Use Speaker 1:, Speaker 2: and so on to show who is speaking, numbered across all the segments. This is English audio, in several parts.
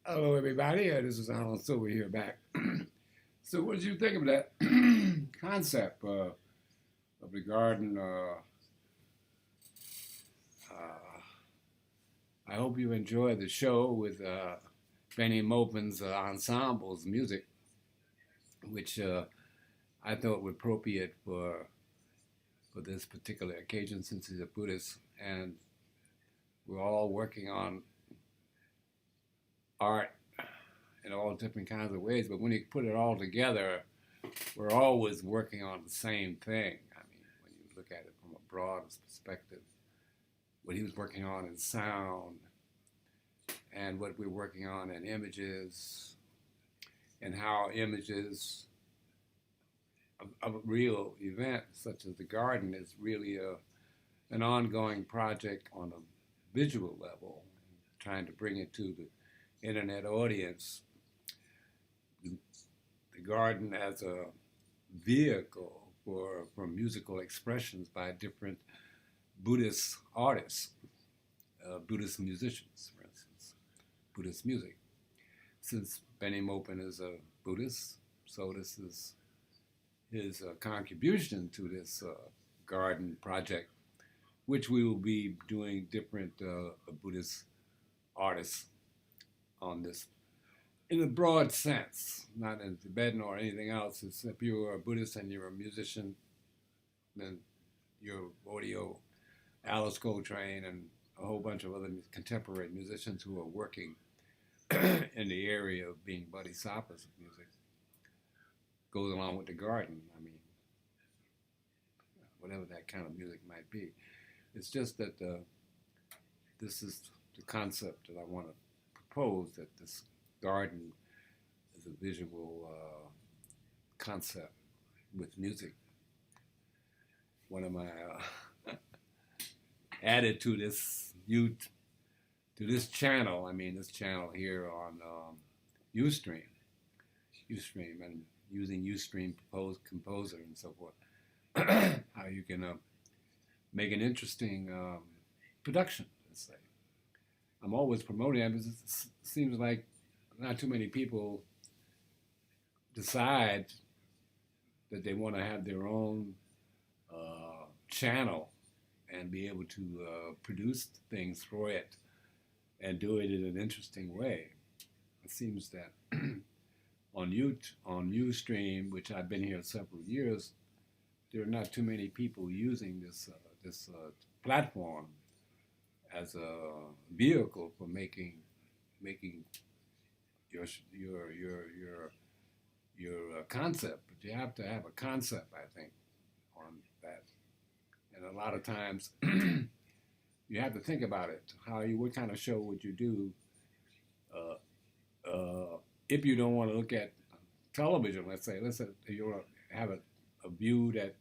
Speaker 1: Hello, everybody. This is Alan Silva here back. So, what did you think of that concept of regarding? Uh, I hope you enjoyed the show with Benny Maupin's ensemble's music, which I thought were appropriate for this particular occasion since he's a Buddhist, and we're all working on art in all different kinds of ways. But when you put it all together, we're always working on the same thing. I mean, when you look at it from a broad perspective, what he was working on in sound and what we're working on in images and how images of a real event such as the garden is really an ongoing project on a visual level, trying to bring it to the internet audience. The garden as a vehicle for musical expressions by different Buddhist artists, Buddhist musicians, for instance, Buddhist music. Since Benny Maupin is a Buddhist, so this is his contribution to this garden project, which we will be doing different Buddhist artists on this in a broad sense, not in Tibetan or anything else. It's if you're a Buddhist and you're a musician, then you're audio, Alice Coltrane, and a whole bunch of other contemporary musicians who are working in the area of being bodhisattvas of music goes along with the garden. I mean, whatever that kind of music might be. It's just that this is the concept that I want to propose, that this garden is a visual concept with music. One of my added to this channel. I mean, this channel here on UStream, and using UStream Composer and so forth. How you can make an interesting production. Let's say I'm always promoting it because it seems like not too many people decide that they want to have their own channel and be able to produce things for it and do it in an interesting way. It seems that on Ustream, which I've been here several years, there are not too many people using this platform as a vehicle for making your concept. But you have to have a concept, I think, on that. And a lot of times, you have to think about it. What kind of show would you do if you don't want to look at television? Let's say you want to have a view that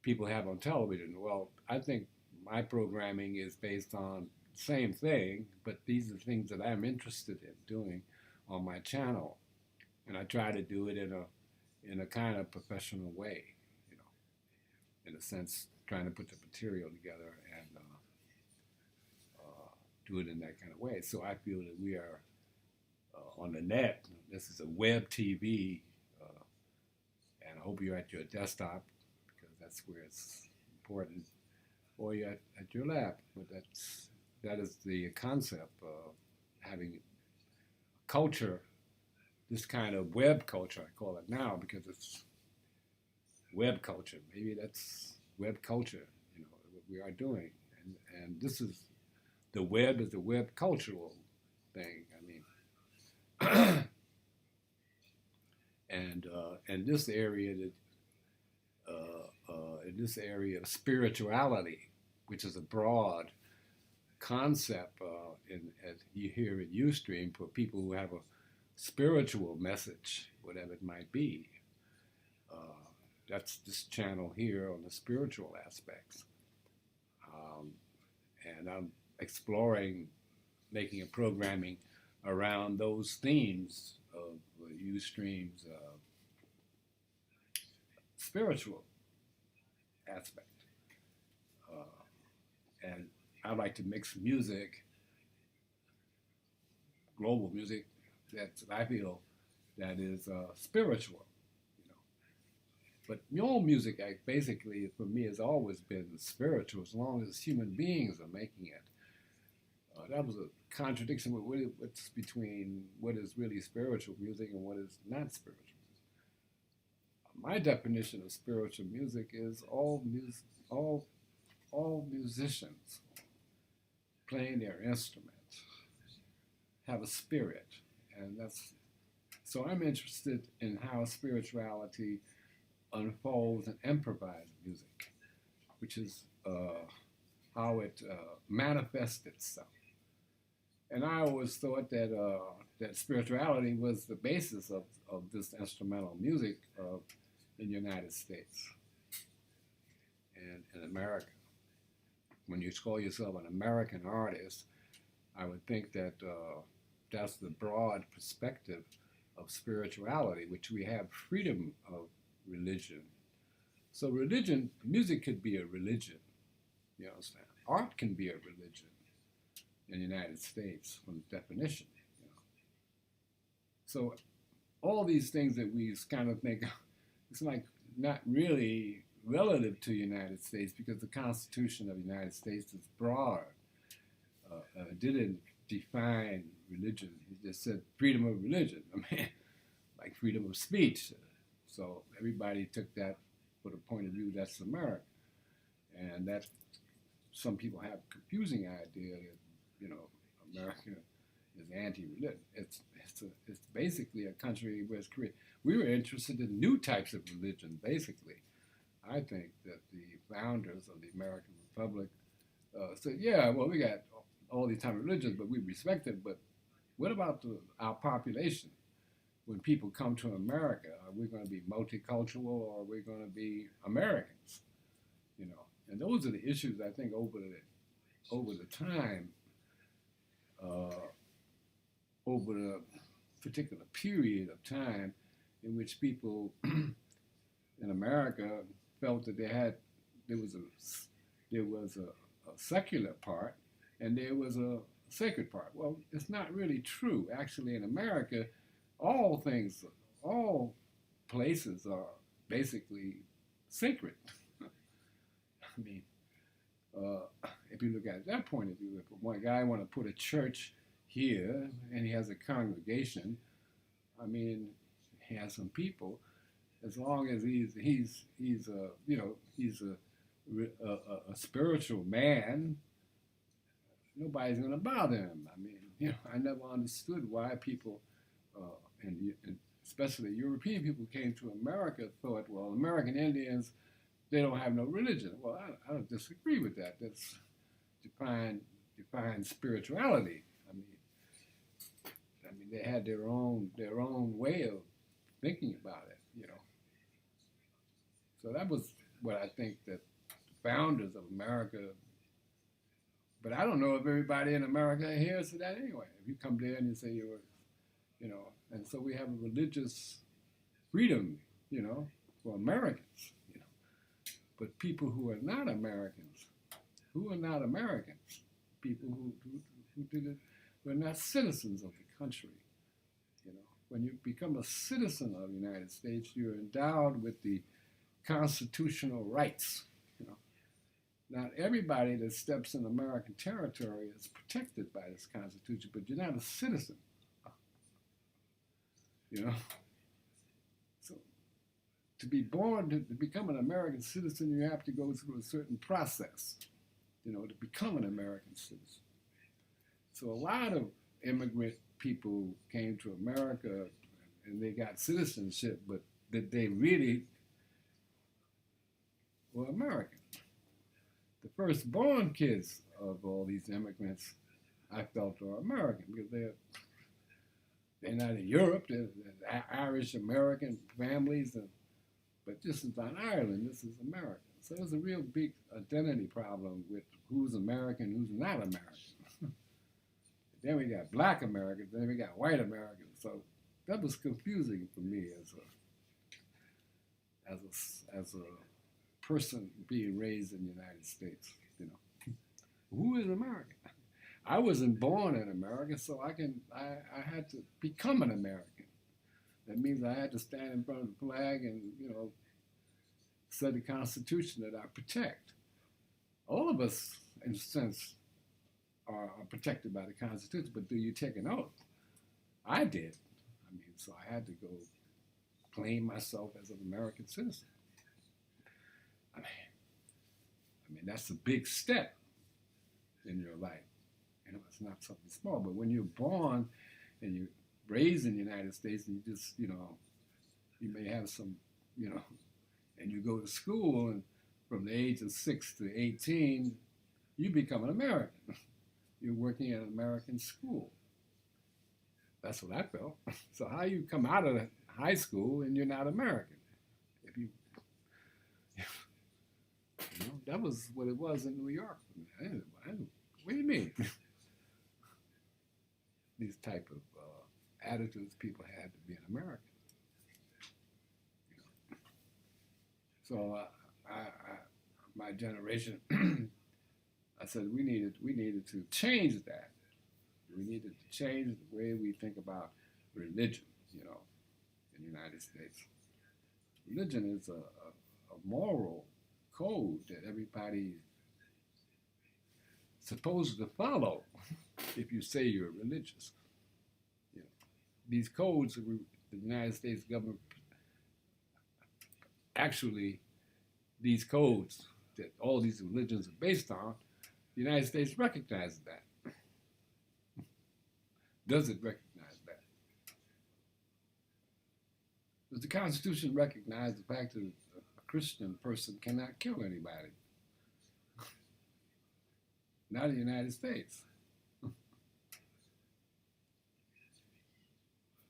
Speaker 1: people have on television. Well, I think my programming is based on the same thing, but these are things that I'm interested in doing on my channel, and I try to do it in a kind of professional way, you know, in a sense, trying to put the material together and do it in that kind of way. So I feel that we are on the net. This is a web TV, and I hope you're at your desktop because that's where it's important, or you're at your lab. But that is the concept of having culture, this kind of web culture, I call it now because it's web culture. Maybe that's web culture, what we are doing. And this is, the web is the web cultural thing. I mean, and in this area in this area of spirituality, which is a broad concept as you hear at Ustream for people who have a spiritual message, whatever it might be. That's this channel here on the spiritual aspects. And I'm exploring making a programming around those themes of Ustream's spiritual aspect. And I like to mix music global music that I feel that is spiritual, you know. But your music, basically, for me, has always been spiritual as long as human beings are making it. That was a contradiction with what's between what is really spiritual music and what is not spiritual. My definition of spiritual music is all musicians playing their instrument have a spirit, and that's so I'm interested in how spirituality unfolds in improvised music, which is how it manifests itself. And I always thought that that spirituality was the basis of this instrumental music in the United States and in America. When you call yourself an American artist, I would think that that's the broad perspective of spirituality, which we have freedom of religion. So religion, music could be a religion, you understand? Art can be a religion in the United States from definition. You know? So all these things that we kind of think, it's like not really relative to the United States because the Constitution of the United States is broad. Didn't define religion. It just said freedom of religion. I mean, like freedom of speech. So everybody took that for the point of view that's America. And that some people have a confusing idea that, you know, America is anti-religion. It's basically a country where it's created. We were interested in new types of religion, basically. I think that the founders of the American Republic said, yeah, well, we got all these types of religions, but we respect it. But what about our population? When people come to America, are we going to be multicultural or are we going to be Americans? You know, and those are the issues I think over the time, over the particular period of time in which people in America felt that there was a secular part and there was a sacred part. Well, it's not really true. Actually, in America, all places are basically sacred. I mean, if you look at that point of view, if one guy want to put a church here and he has a congregation, I mean, he has some people. As long as he's a spiritual man, nobody's going to bother him. I mean, you know, I never understood why people, and especially European people, came to America thought, well, American Indians, they don't have no religion. Well, I don't disagree with that. That's define spirituality. I mean, they had their own way of thinking about it, you know. So that was what I think that the founders of America. But I don't know if everybody in America adheres to that anyway. If you come there and you say you're, you know, and so we have a religious freedom, you know, for Americans, you know. But people who are not Americans, people who did it, who are not citizens of the country, you know. When you become a citizen of the United States, you're endowed with the constitutional rights, you know. Not everybody that steps in American territory is protected by this Constitution, but you're not a citizen, you know. So to be born, to become an American citizen, you have to go through a certain process, you know, to become an American citizen. So a lot of immigrant people came to America and they got citizenship, but that they really were American. The firstborn kids of all these immigrants, I felt, are American because they're not in Europe. They're Irish American families, but this is not Ireland. This is America. So there's a real big identity problem with who's American, who's not American. Then we got Black Americans. Then we got white Americans. So that was confusing for me as a person being raised in the United States, you know. Who is American? I wasn't born in America, so I had to become an American. That means I had to stand in front of the flag and, say the Constitution that I protect. All of us, in a sense, are protected by the Constitution, but do you take an oath? I did. I mean, so I had to go claim myself as an American citizen. I mean, that's a big step in your life. It's not something small, but when you're born and you're raised in the United States and you just, you may have some, and you go to school and from the age of 6 to 18, you become an American. You're working at an American school. That's what I felt. So how you come out of high school and you're not American? If you, that was what it was in New York. What do you mean? These type of attitudes people had to be an American. So my generation, I said we needed to change that. We needed to change the way we think about religion, in the United States. Religion is a moral code that everybody's supposed to follow if you say you're religious. These codes, the United States government, actually, these codes that all these religions are based on, the United States recognizes that. Does it recognize that? Does the Constitution recognize the fact that a Christian person cannot kill anybody? Not in the United States.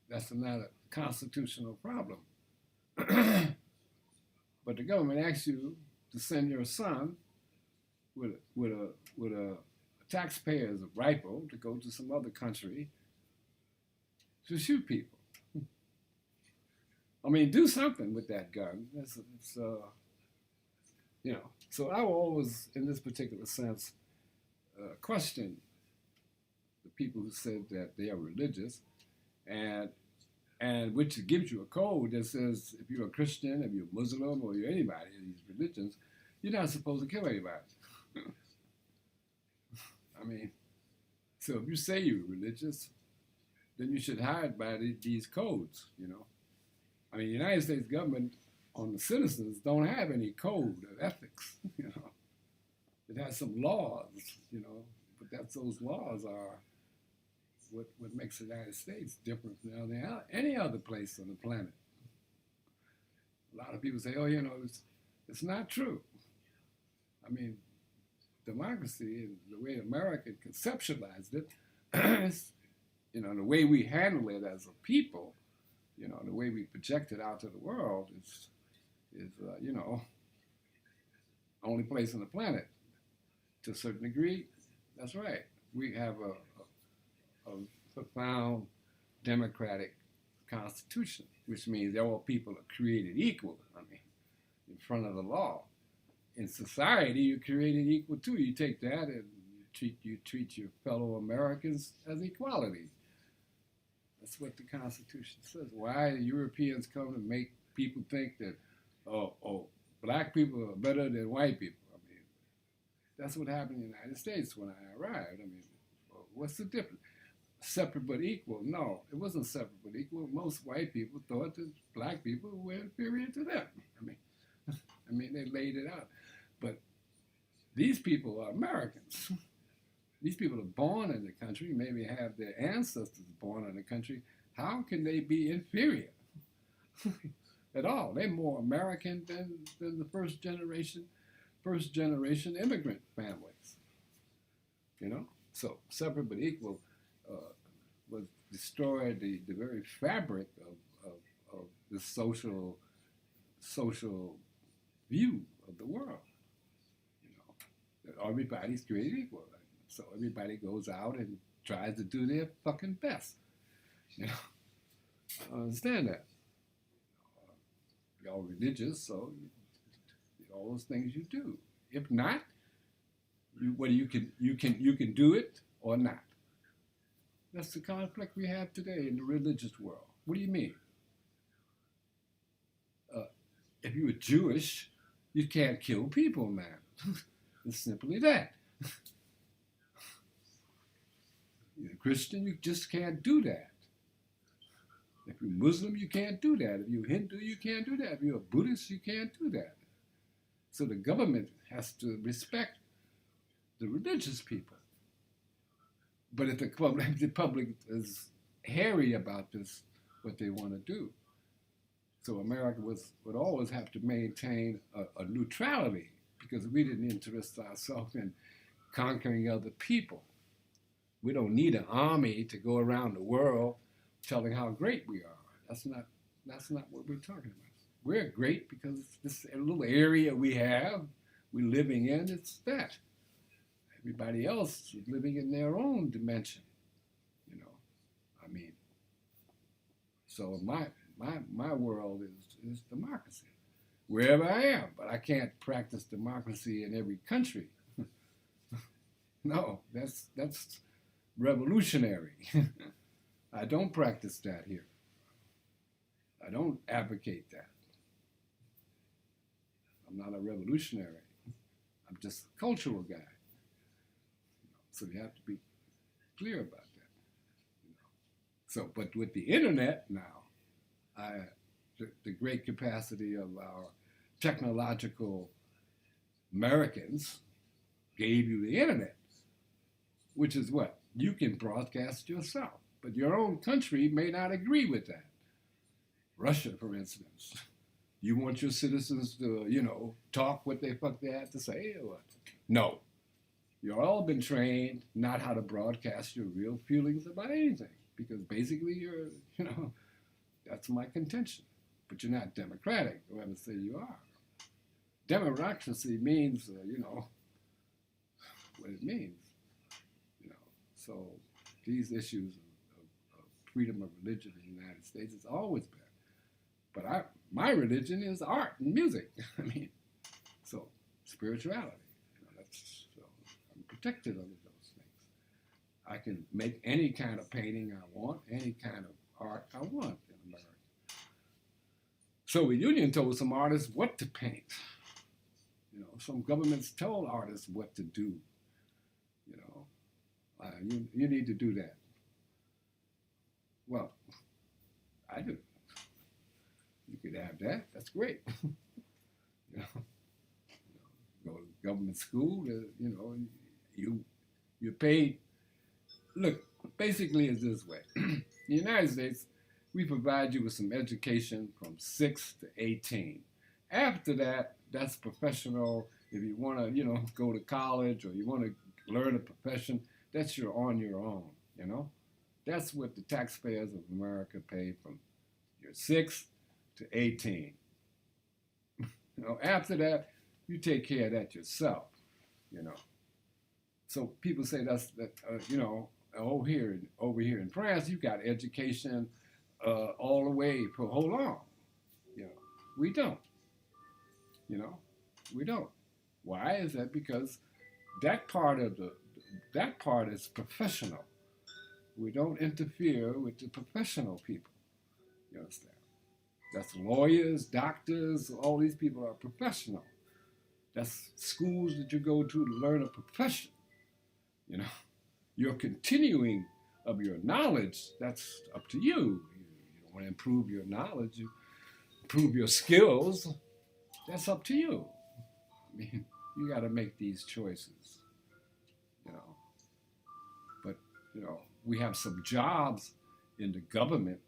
Speaker 1: That's not a constitutional problem. But the government asks you to send your son with a taxpayer's rifle to go to some other country to shoot people. I mean, do something with that gun. So I will always, in this particular sense, question the people who said that they are religious, and which gives you a code that says if you're a Christian, if you're a Muslim, or you're anybody in these religions, you're not supposed to kill anybody. I mean, so if you say you're religious, then you should hide by these codes, I mean, the United States government on the citizens don't have any code of ethics, It has some laws, but those laws are what makes the United States different from any other place on the planet. A lot of people say, oh, it's not true. I mean, democracy and the way America conceptualized it, the way we handle it as a people, the way we project it out to the world is only place on the planet. To a certain degree, that's right. We have a profound democratic constitution, which means all people are created equal, in front of the law. In society, you're created equal too. You take that and you treat your fellow Americans as equality. That's what the Constitution says. Why the Europeans come to make people think that, black people are better than white people. That's what happened in the United States when I arrived. What's the difference? Separate but equal? No, it wasn't separate but equal. Most white people thought that black people were inferior to them. They laid it out. But these people are Americans. These people are born in the country, maybe have their ancestors born in the country. How can they be inferior at all? They're more American than the first generation immigrant families. So separate but equal was destroyed the very fabric of the social view of the world. That everybody's created equal. So everybody goes out and tries to do their fucking best. I understand that. Y'all religious, so all those things you do. If not, you can do it, or not? That's the conflict we have today in the religious world. What do you mean? If you're Jewish, you can't kill people, man. It's simply that. You're a Christian, you just can't do that. If you're Muslim, you can't do that. If you're Hindu, you can't do that. If you're a Buddhist, you can't do that. So the government has to respect the religious people. But if the public is hairy about this, what they want to do. So America would always have to maintain a neutrality because we didn't interest ourselves in conquering other people. We don't need an army to go around the world telling how great we are. That's not what we're talking about. We're great because this little area we're living in, it's that. Everybody else is living in their own dimension, you know. I mean, so my world is democracy, wherever I am, but I can't practice democracy in every country. No, that's revolutionary. I don't practice that here. I don't advocate that. I'm not a revolutionary. I'm just a cultural guy. So you have to be clear about that. So, but with the internet now, the great capacity of our technological Americans gave you the internet, which is what? You can broadcast yourself, but your own country may not agree with that. Russia, for instance. You want your citizens to, talk what the fuck they have to say or what? No. You've all been trained not how to broadcast your real feelings about anything because basically that's my contention. But you're not democratic, whoever say you are. Democracy means, what it means. So these issues of freedom of religion in the United States has always been. But my religion is art and music. I mean, so spirituality. So I'm protected under those things. I can make any kind of painting I want, any kind of art I want in America. Soviet Union told some artists what to paint. Some governments told artists what to do. You need to do that. Well, I do. You could have that. That's great. Go to government school. You're paid. Look, basically, it's this way. In the United States, we provide you with some education from 6 to 18. After that, that's professional. If you want to, go to college or you want to learn a profession, that's on your own, That's what the taxpayers of America pay from your 6 to 18. After that, you take care of that yourself, So people say over here in France, you got education all the way for hold on. We don't. We don't. Why is that? Because that part is professional. We don't interfere with the professional people. You understand? That's lawyers, doctors, all these people are professional. That's schools that you go to learn a profession. Your continuing of your knowledge, that's up to you. You want to improve your knowledge, you improve your skills, that's up to you. I mean, you got to make these choices. But, we have some jobs in the government,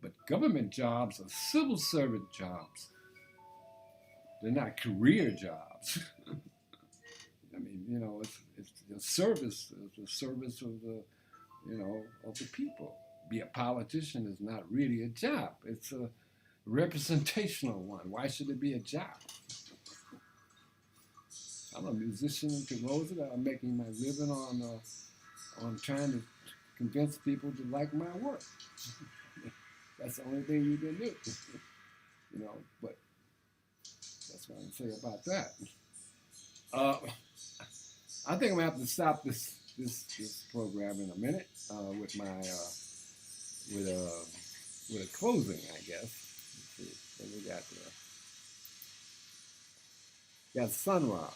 Speaker 1: but government jobs are civil servant jobs. They're not career jobs. I mean, it's the service of the people. Be a politician is not really a job. It's a representational one. Why should it be a job? I'm a musician in Kenosha. I'm making my living on trying to convince people to like my work. That's the only thing you can do. But that's what I can say about that. I think I'm going to have to stop this this program in a minute with my with a closing, I guess. Let's see. So we got Sun Ra.